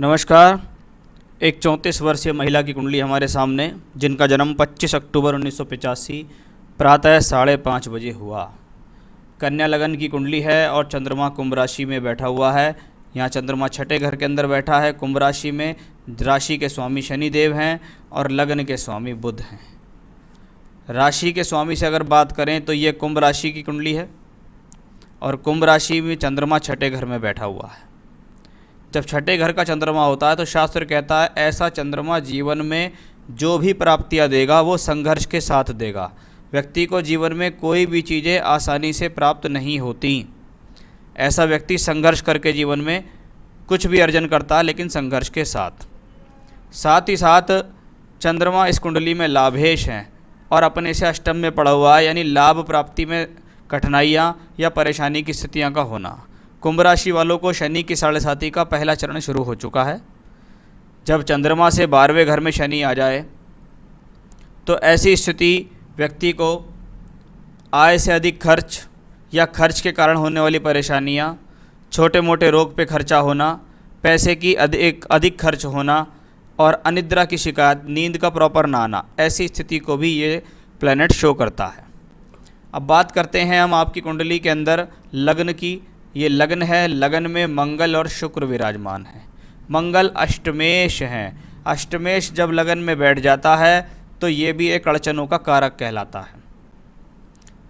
नमस्कार। एक 34 वर्षीय महिला की कुंडली हमारे सामने, जिनका जन्म 25 अक्टूबर 1985 प्रातः 5:30 बजे हुआ। कन्या लगन की कुंडली है और चंद्रमा कुंभ राशि में बैठा हुआ है। यहाँ चंद्रमा छठे घर के अंदर बैठा है कुंभ राशि में। राशि के स्वामी शनि देव हैं और लगन के स्वामी बुध हैं। राशि के स्वामी से अगर बात करें तो ये कुंभ राशि की कुंडली है और कुंभ राशि में चंद्रमा छठे घर में बैठा हुआ है। जब छठे घर का चंद्रमा होता है तो शास्त्र कहता है ऐसा चंद्रमा जीवन में जो भी प्राप्तियां देगा वो संघर्ष के साथ देगा। व्यक्ति को जीवन में कोई भी चीज़ें आसानी से प्राप्त नहीं होती। ऐसा व्यक्ति संघर्ष करके जीवन में कुछ भी अर्जन करता है, लेकिन संघर्ष के साथ ही साथ चंद्रमा इस कुंडली में लाभेश हैं और अपने से अष्टम में पड़ा हुआ है, यानी लाभ प्राप्ति में कठिनाइयाँ या परेशानी की स्थितियाँ का होना। कुंभ राशि वालों को शनि की 7.5 का पहला चरण शुरू हो चुका है। जब चंद्रमा से 12वें घर में शनि आ जाए तो ऐसी स्थिति व्यक्ति को आय से अधिक खर्च या खर्च के कारण होने वाली परेशानियां, छोटे मोटे रोग पे खर्चा होना, पैसे की अधिक खर्च होना और अनिद्रा की शिकायत, नींद का प्रॉपर ना आना, ऐसी स्थिति को भी ये प्लैनेट शो करता है। अब बात करते हैं हम आपकी कुंडली के अंदर लग्न की। ये लग्न है, लगन में मंगल और शुक्र विराजमान है। मंगल अष्टमेश हैं। अष्टमेश जब लगन में बैठ जाता है तो ये भी एक अड़चनों का कारक कहलाता है।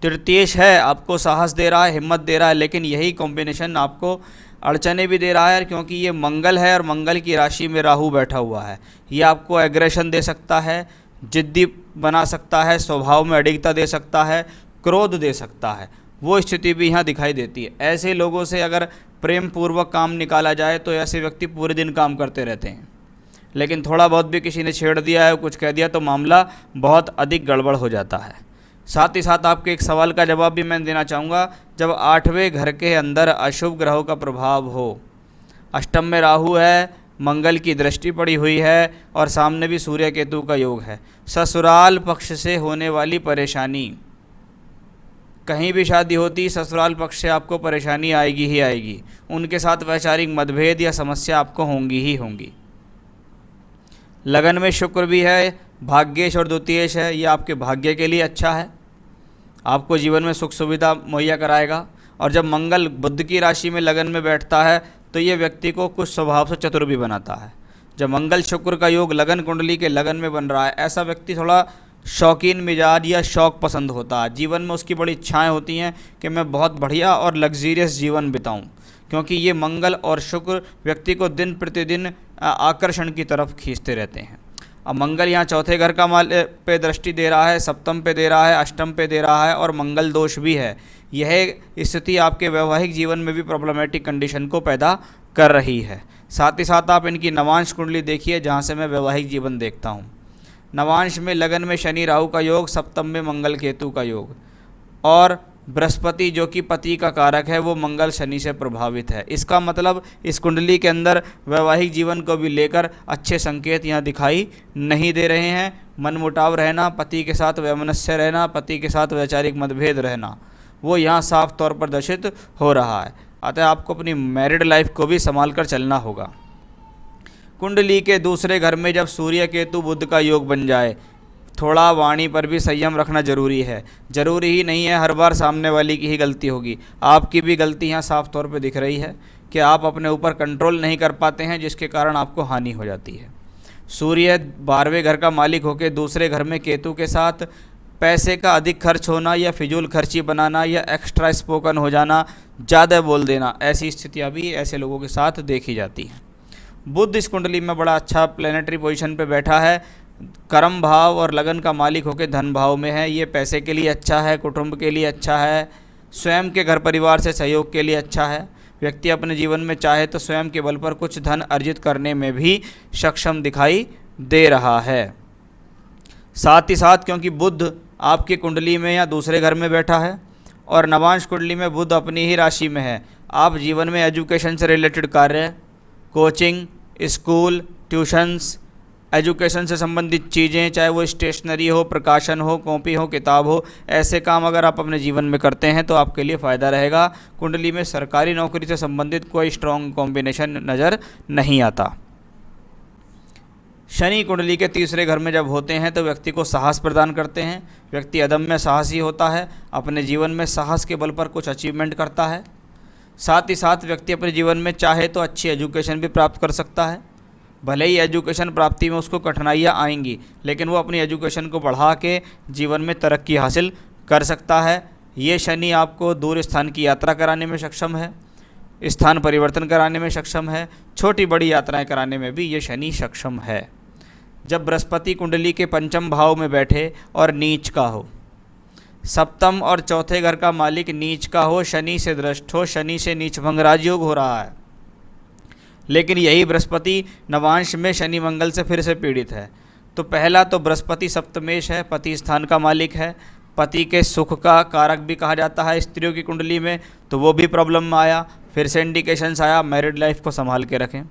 तृतीयेश है, आपको साहस दे रहा है, हिम्मत दे रहा है, लेकिन यही कॉम्बिनेशन आपको अड़चने भी दे रहा है, क्योंकि ये मंगल है और मंगल की राशि में राहु बैठा हुआ है। ये आपको एग्रेशन दे सकता है, जिद्दी बना सकता है, स्वभाव में अडिगता दे सकता है, क्रोध दे सकता है। वो स्थिति भी यहाँ दिखाई देती है। ऐसे लोगों से अगर प्रेम पूर्वक काम निकाला जाए तो ऐसे व्यक्ति पूरे दिन काम करते रहते हैं, लेकिन थोड़ा बहुत भी किसी ने छेड़ दिया है, कुछ कह दिया तो मामला बहुत अधिक गड़बड़ हो जाता है। साथ ही साथ आपके एक सवाल का जवाब भी मैं देना चाहूँगा। जब 8वें घर के अंदर अशुभ ग्रहों का प्रभाव हो, अष्टम में राहु है, मंगल की दृष्टि पड़ी हुई है और सामने भी सूर्य केतु का योग है, ससुराल पक्ष से होने वाली परेशानी, कहीं भी शादी होती ससुराल पक्ष से आपको परेशानी आएगी ही आएगी। उनके साथ वैचारिक मतभेद या समस्या आपको होंगी ही होंगी। लगन में शुक्र भी है, भाग्येश और द्वितीयेश है। ये आपके भाग्य के लिए अच्छा है, आपको जीवन में सुख सुविधा मुहैया कराएगा। और जब मंगल बुध की राशि में लगन में बैठता है तो ये व्यक्ति को कुछ स्वभाव से चतुर भी बनाता है। जब मंगल शुक्र का योग लगन कुंडली के लगन में बन रहा है, ऐसा व्यक्ति थोड़ा शौकीन मिजाज या शौक पसंद होता है। जीवन में उसकी बड़ी इच्छाएं होती हैं कि मैं बहुत बढ़िया और लग्जीरियस जीवन बिताऊं, क्योंकि ये मंगल और शुक्र व्यक्ति को दिन प्रतिदिन आकर्षण की तरफ खींचते रहते हैं। अब मंगल यहाँ चौथे घर का पे दृष्टि दे रहा है, सप्तम पे दे रहा है, अष्टम पे दे रहा है और मंगल दोष भी है। यह स्थिति आपके वैवाहिक जीवन में भी प्रॉब्लमेटिक कंडीशन को पैदा कर रही है। साथ ही साथ आप इनकी नवांश कुंडली देखिए, जहाँ से मैं वैवाहिक जीवन देखता हूँ। नवांश में लगन में शनि राहु का योग, सप्तम में मंगल केतु का योग और बृहस्पति जो कि पति का कारक है वो मंगल शनि से प्रभावित है। इसका मतलब इस कुंडली के अंदर वैवाहिक जीवन को भी लेकर अच्छे संकेत यहाँ दिखाई नहीं दे रहे हैं। मनमुटाव रहना, पति के साथ वैमनस्य रहना, पति के साथ वैचारिक मतभेद रहना, वो यहाँ साफ तौर पर दर्शित हो रहा है। अतः आपको अपनी मैरिड लाइफ को भी संभाल कर चलना होगा। कुंडली के दूसरे घर में जब सूर्य केतु बुध का योग बन जाए, थोड़ा वाणी पर भी संयम रखना जरूरी है। जरूरी ही नहीं है हर बार सामने वाली की ही गलती होगी, आपकी भी गलती यहाँ साफ तौर पे दिख रही है कि आप अपने ऊपर कंट्रोल नहीं कर पाते हैं, जिसके कारण आपको हानि हो जाती है। सूर्य 12वें घर का मालिक होकर दूसरे घर में केतु के साथ पैसे का अधिक खर्च होना या फिजूल खर्ची बनाना या एक्स्ट्रा स्पोकन हो जाना, ज़्यादा बोल देना, ऐसी स्थितियाँ भी ऐसे लोगों के साथ देखी जाती हैं। बुध इस कुंडली में बड़ा अच्छा प्लैनेटरी पोजीशन पे बैठा है, कर्म भाव और लगन का मालिक होकर धन भाव में है। ये पैसे के लिए अच्छा है, कुटुंब के लिए अच्छा है, स्वयं के घर परिवार से सहयोग के लिए अच्छा है। व्यक्ति अपने जीवन में चाहे तो स्वयं के बल पर कुछ धन अर्जित करने में भी सक्षम दिखाई दे रहा है। साथ ही साथ क्योंकि बुध आपकी कुंडली में या दूसरे घर में बैठा है और नवांश कुंडली में बुध अपनी ही राशि में है, आप जीवन में एजुकेशन से रिलेटेड कार्य, कोचिंग, स्कूल, ट्यूशन्स, एजुकेशन से संबंधित चीज़ें, चाहे वो स्टेशनरी हो, प्रकाशन हो, कॉपी हो, किताब हो, ऐसे काम अगर आप अपने जीवन में करते हैं तो आपके लिए फ़ायदा रहेगा। कुंडली में सरकारी नौकरी से संबंधित कोई स्ट्रॉन्ग कॉम्बिनेशन नज़र नहीं आता। शनि कुंडली के तीसरे घर में जब होते हैं तो व्यक्ति को साहस प्रदान करते हैं। व्यक्ति अदम्य साहसी होता है, अपने जीवन में साहस के बल पर कुछ अचीवमेंट करता है। साथ ही साथ व्यक्ति अपने जीवन में चाहे तो अच्छी एजुकेशन भी प्राप्त कर सकता है। भले ही एजुकेशन प्राप्ति में उसको कठिनाइयाँ आएंगी, लेकिन वो अपनी एजुकेशन को बढ़ा के जीवन में तरक्की हासिल कर सकता है। ये शनि आपको दूर स्थान की यात्रा कराने में सक्षम है, स्थान परिवर्तन कराने में सक्षम है, छोटी बड़ी यात्राएं कराने में भी ये शनि सक्षम है। जब बृहस्पति कुंडली के पंचम भाव में बैठे और नीच का हो, सप्तम और चौथे घर का मालिक नीच का हो, शनि से दृष्ट हो, शनि से नीच भंग राजयोग हो रहा है, लेकिन यही बृहस्पति नवांश में शनि मंगल से फिर से पीड़ित है। तो पहला तो बृहस्पति सप्तमेश है, पति स्थान का मालिक है, पति के सुख का कारक भी कहा जाता है स्त्रियों की कुंडली में, तो वो भी प्रॉब्लम में आया। फिर से इंडिकेशंस आया, मैरिड लाइफ को संभाल के रखें।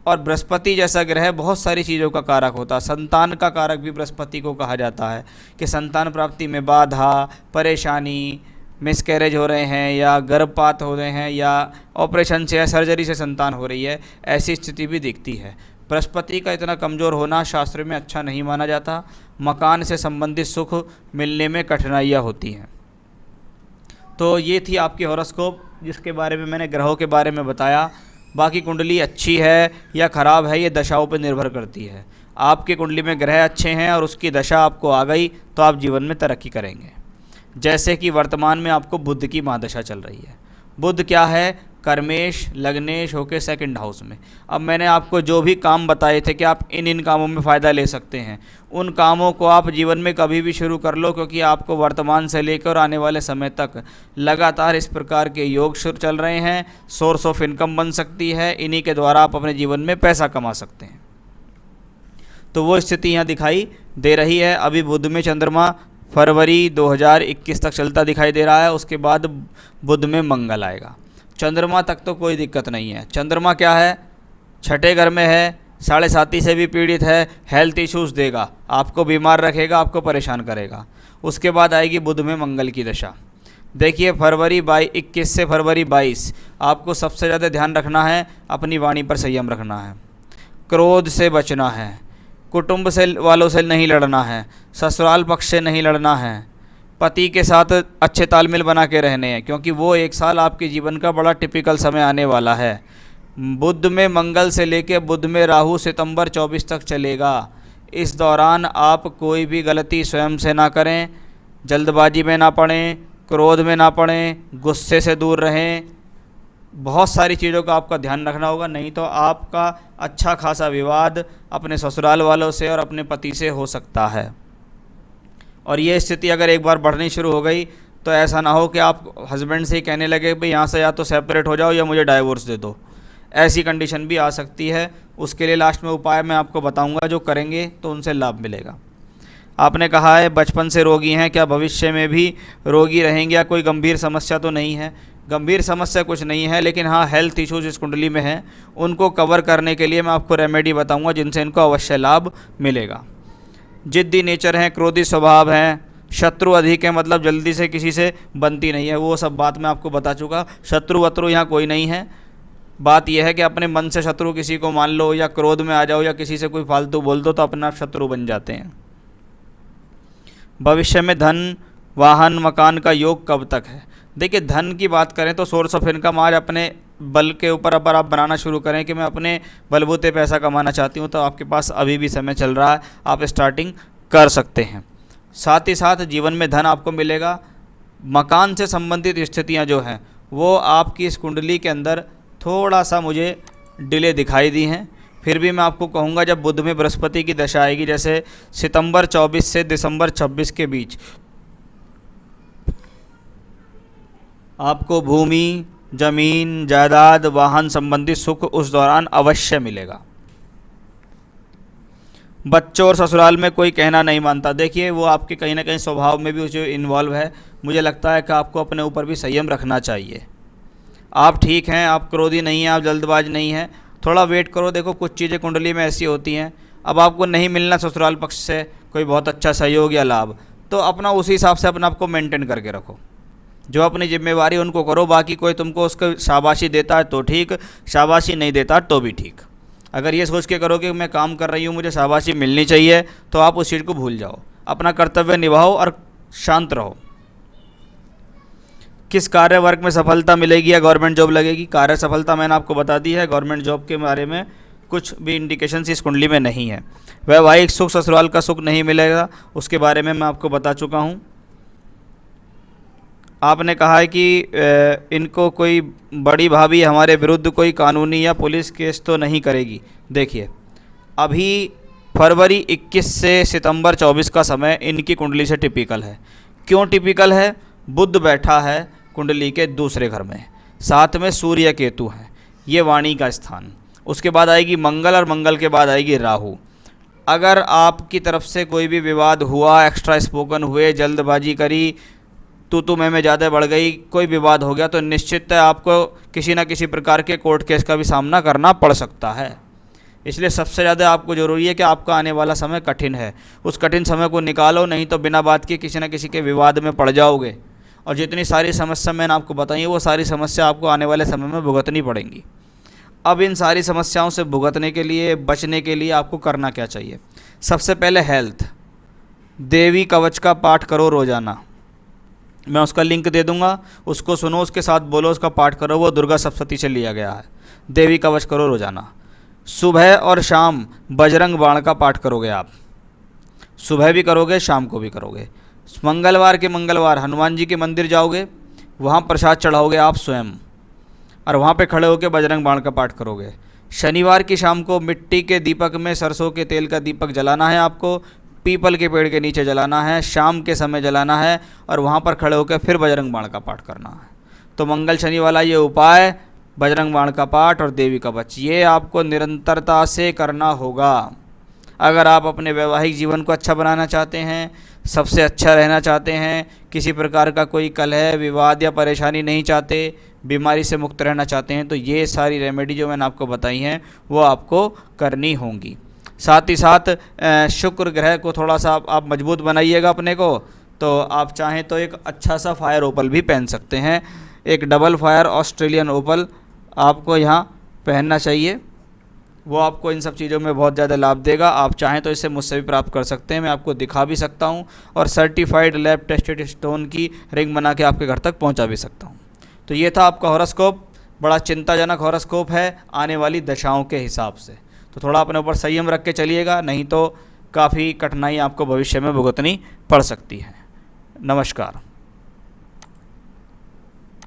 और बृहस्पति जैसा ग्रह बहुत सारी चीज़ों का कारक होता है। संतान का कारक भी बृहस्पति को कहा जाता है कि संतान प्राप्ति में बाधा, परेशानी, मिसकैरेज हो रहे हैं या गर्भपात हो रहे हैं या ऑपरेशन से या सर्जरी से संतान हो रही है, ऐसी स्थिति भी दिखती है। बृहस्पति का इतना कमज़ोर होना शास्त्र में अच्छा नहीं माना जाता। मकान से संबंधित सुख मिलने में कठिनाइयाँ होती हैं। तो ये थी आपकी हॉरोस्कोप, जिसके बारे में मैंने ग्रहों के बारे में बताया। बाकी कुंडली अच्छी है या ख़राब है ये दशाओं पर निर्भर करती है। आपकी कुंडली में ग्रह अच्छे हैं और उसकी दशा आपको आ गई तो आप जीवन में तरक्की करेंगे। जैसे कि वर्तमान में आपको बुध की महादशा चल रही है। बुध क्या है? कर्मेश लग्नेश होके सेकंड हाउस में। अब मैंने आपको जो भी काम बताए थे कि आप इन कामों में फ़ायदा ले सकते हैं, उन कामों को आप जीवन में कभी भी शुरू कर लो, क्योंकि आपको वर्तमान से लेकर आने वाले समय तक लगातार इस प्रकार के योग शुरू चल रहे हैं। सोर्स ऑफ इनकम बन सकती है, इन्हीं के द्वारा आप अपने जीवन में पैसा कमा सकते हैं। तो वो स्थिति यहाँ दिखाई दे रही है। अभी बुध में चंद्रमा फरवरी 2021 तक चलता दिखाई दे रहा है। उसके बाद बुध में मंगल आएगा। चंद्रमा तक तो कोई दिक्कत नहीं है। चंद्रमा क्या है? छठे घर में है, साढ़े साथी से भी पीड़ित है, हेल्थ इश्यूज़ देगा, आपको बीमार रखेगा, आपको परेशान करेगा। उसके बाद आएगी बुध में मंगल की दशा। देखिए फरवरी 21 से फरवरी 22 आपको सबसे ज़्यादा ध्यान रखना है, अपनी वाणी पर संयम रखना है, क्रोध से बचना है, कुटुंब से वालों से नहीं लड़ना है, ससुराल पक्ष से नहीं लड़ना है, पति के साथ अच्छे तालमेल बना के रहने हैं, क्योंकि वो एक साल आपके जीवन का बड़ा टिपिकल समय आने वाला है। बुध में मंगल से लेकर बुध में राहु सितंबर 24 तक चलेगा। इस दौरान आप कोई भी गलती स्वयं से ना करें, जल्दबाजी में ना पड़ें, क्रोध में ना पड़ें, गुस्से से दूर रहें। बहुत सारी चीज़ों का आपका ध्यान रखना होगा, नहीं तो आपका अच्छा खासा विवाद अपने ससुराल वालों से और अपने पति से हो सकता है। और ये स्थिति अगर एक बार बढ़नी शुरू हो गई तो ऐसा ना हो कि आप हस्बैंड से ही कहने लगे भाई यहाँ से या तो सेपरेट हो जाओ या मुझे डाइवोर्स दे दो। ऐसी कंडीशन भी आ सकती है। उसके लिए लास्ट में उपाय मैं आपको बताऊंगा, जो करेंगे तो उनसे लाभ मिलेगा। आपने कहा है बचपन से रोगी हैं, क्या भविष्य में भी रोगी रहेंगे या कोई गंभीर समस्या तो नहीं है? गंभीर समस्या कुछ नहीं है, लेकिन हाँ हेल्थ इश्यूज इस कुंडली में हैं, उनको कवर करने के लिए मैं आपको रेमेडी बताऊंगा जिनसे इनको अवश्य लाभ मिलेगा। जिद्दी नेचर हैं, क्रोधी स्वभाव हैं, शत्रु अधिक है, मतलब जल्दी से किसी से बनती नहीं है, वो सब बात मैं आपको बता चुका। शत्रु वत्रु यहाँ कोई नहीं है। बात यह है कि अपने मन से शत्रु किसी को मान लो या क्रोध में आ जाओ या किसी से कोई फालतू बोल दो तो अपने आप शत्रु बन जाते हैं। भविष्य में धन, वाहन, मकान का योग कब तक है? देखिए धन की बात करें तो सोर्स ऑफ इनकम आज अपने बल के ऊपर अगर आप बनाना शुरू करें कि मैं अपने बलबूते पैसा कमाना चाहती हूँ, तो आपके पास अभी भी समय चल रहा है, आप स्टार्टिंग कर सकते हैं। साथ ही साथ जीवन में धन आपको मिलेगा। मकान से संबंधित स्थितियाँ जो हैं वो आपकी इस कुंडली के अंदर थोड़ा सा मुझे डिले दिखाई दी हैं। फिर भी मैं आपको कहूँगा जब बुध में बृहस्पति की दशा आएगी, जैसे सितंबर 24 से दिसंबर 26 के बीच, आपको भूमि, जमीन, जायदाद, वाहन संबंधित सुख उस दौरान अवश्य मिलेगा। बच्चों और ससुराल में कोई कहना नहीं मानता। देखिए वो आपके कहीं ना कहीं स्वभाव में भी जो इन्वॉल्व है। मुझे लगता है कि आपको अपने ऊपर भी संयम रखना चाहिए। आप ठीक हैं, आप क्रोधी नहीं हैं, आप जल्दबाज नहीं हैं, थोड़ा वेट करो। देखो कुछ चीज़ें कुंडली में ऐसी होती हैं, अब आपको नहीं मिलना ससुराल पक्ष से कोई बहुत अच्छा सहयोग या लाभ, तो अपना उसी हिसाब से अपने आप को मेंटेन करके रखो। जो अपनी जिम्मेवारी उनको करो। बाकी कोई तुमको उसको शाबाशी देता है तो ठीक, शाबाशी नहीं देता तो भी ठीक। अगर ये सोच के करो कि मैं काम कर रही हूँ, मुझे शाबाशी मिलनी चाहिए, तो आप उस चीज़ को भूल जाओ। अपना कर्तव्य निभाओ और शांत रहो। किस कार्य वर्ग में सफलता मिलेगी या गवर्नमेंट जॉब लगेगी? कार्य सफलता मैंने आपको बता दी है। गवर्नमेंट जॉब के बारे में कुछ भी इंडिकेशन इस कुंडली में नहीं है। वैवाहिक सुख, ससुराल का सुख नहीं मिलेगा, उसके बारे में मैं आपको बता चुका हूँ। आपने कहा है कि इनको कोई बड़ी भाभी हमारे विरुद्ध कोई कानूनी या पुलिस केस तो नहीं करेगी। देखिए, अभी फरवरी 21 से सितंबर 24 का समय इनकी कुंडली से टिपिकल है। क्यों टिपिकल है? बुध बैठा है कुंडली के दूसरे घर में, साथ में सूर्य केतु हैं, ये वाणी का स्थान। उसके बाद आएगी मंगल और मंगल के बाद आएगी राहु। अगर आपकी तरफ से कोई भी विवाद हुआ, एक्स्ट्रा स्पोकन हुए, जल्दबाजी करी, तू मैं ज़्यादा बढ़ गई, कोई विवाद हो गया, तो निश्चित है आपको किसी न किसी प्रकार के कोर्ट केस का भी सामना करना पड़ सकता है। इसलिए सबसे ज़्यादा आपको ज़रूरी है कि आपका आने वाला समय कठिन है, उस कठिन समय को निकालो, नहीं तो बिना बात के किसी न किसी के विवाद में पड़ जाओगे। और जितनी सारी समस्या मैंने आपको बताई है, वो सारी समस्या आपको आने वाले समय में भुगतनी पड़ेंगी। अब इन सारी समस्याओं से भुगतने के लिए, बचने के लिए आपको करना क्या चाहिए? सबसे पहले हेल्थ, देवी कवच का पाठ करो रोज़ाना। मैं उसका लिंक दे दूंगा, उसको सुनो, उसके साथ बोलो, उसका पाठ करो। वो दुर्गा सप्तशती से लिया गया है। देवी कवच करो रोज़ाना। सुबह और शाम बजरंग बाण का पाठ करोगे आप, सुबह भी करोगे, शाम को भी करोगे। मंगलवार के मंगलवार हनुमान जी के मंदिर जाओगे, वहाँ प्रसाद चढ़ाओगे आप स्वयं, और वहाँ पे खड़े होकर बजरंग बाण का पाठ करोगे। शनिवार की शाम को मिट्टी के दीपक में सरसों के तेल का दीपक जलाना है आपको, पीपल के पेड़ के नीचे जलाना है, शाम के समय जलाना है, और वहाँ पर खड़े होकर फिर बजरंग बाण का पाठ करना है। तो मंगल शनि वाला ये उपाय, बजरंग बाण का पाठ और देवी कवच, ये आपको निरंतरता से करना होगा। अगर आप अपने वैवाहिक जीवन को अच्छा बनाना चाहते हैं, सबसे अच्छा रहना चाहते हैं, किसी प्रकार का कोई कलह, विवाद या परेशानी नहीं चाहते, बीमारी से मुक्त रहना चाहते हैं, तो ये सारी रेमेडी जो मैंने आपको बताई हैं वो आपको करनी होंगी। साथ ही साथ शुक्र ग्रह को थोड़ा सा आप मजबूत बनाइएगा अपने को। तो आप चाहें तो एक अच्छा सा फायर ओपल भी पहन सकते हैं, एक डबल फायर ऑस्ट्रेलियन ओपल आपको यहाँ पहनना चाहिए। वो आपको इन सब चीज़ों में बहुत ज़्यादा लाभ देगा। आप चाहें तो इसे मुझसे भी प्राप्त कर सकते हैं, मैं आपको दिखा भी सकता हूँ, और सर्टिफाइड लैब टेस्टेड स्टोन की रिंग बना के आपके घर तक पहुँचा भी सकता हूँ। तो ये था आपका हॉरोस्कोप। बड़ा चिंताजनक हॉरोस्कोप है आने वाली दशाओं के हिसाब से, तो थोड़ा अपने ऊपर संयम रख के चलिएगा, नहीं तो काफ़ी कठिनाई आपको भविष्य में भुगतनी पड़ सकती है। नमस्कार।